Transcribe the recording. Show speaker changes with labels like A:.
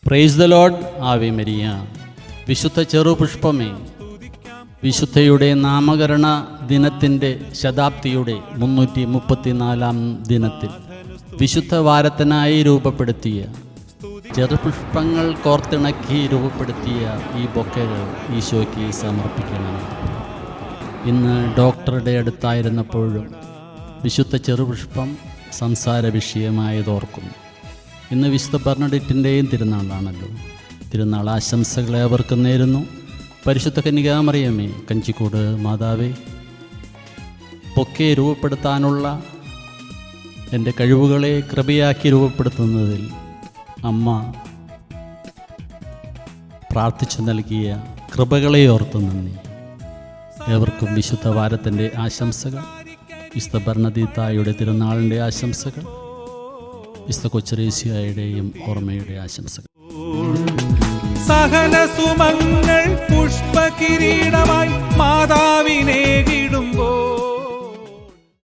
A: Praise the Lord. Ave Maria. വിശുദ്ധ ചെറുപുഷ്പമേ, വിശുദ്ധയുടെ നാമകരണ ദിനത്തിൻ്റെ ശതാബ്ദിയുടെ 334 ദിനത്തിൽ വിശുദ്ധ വാരത്തിനായി രൂപപ്പെടുത്തിയ ചെറുപുഷ്പങ്ങൾ കോർത്തിണക്കി രൂപപ്പെടുത്തിയ ഈ ബൊക്കകൾ ഈശോയ്ക്ക് സമർപ്പിക്കണം. ഇന്ന് ഡോക്ടറുടെ അടുത്തായിരുന്നപ്പോഴും വിശുദ്ധ ചെറുപുഷ്പം സംസാര വിഷയമായതോർക്കുന്നു. ഇന്ന് വിശുദ്ധ ബർണഡിറ്റിൻ്റെയും തിരുനാളാണല്ലോ. തിരുനാൾ ആശംസകളെ അവർക്ക് നേരുന്നു. പരിശുദ്ധ കന്യകാമറിയമേ, കഞ്ചിക്കോട് മാതാവേ, ബൊക്കെ രൂപപ്പെടുത്താനുള്ള എൻ്റെ കഴിവുകളെ കൃപയാക്കി രൂപപ്പെടുത്തുന്നതിൽ അമ്മ പ്രാർത്ഥിച്ചു നൽകിയ കൃപകളെ ഓർത്ത് നന്ദി. ഏവർക്കും വിശുദ്ധ വാരത്തിൻ്റെ ആശംസകൾ, വിശുദ്ധ ബർണദീത്തായുടെ തിരുനാളിൻ്റെ ആശംസകൾ, വിശുദ്ധ കൊച്ചറേസ്യായുടെയും ഓർമ്മയുടെ ആശംസകൾ.
B: സഹന സുമങ്ങൾ പുഷ്പകിരീടമായി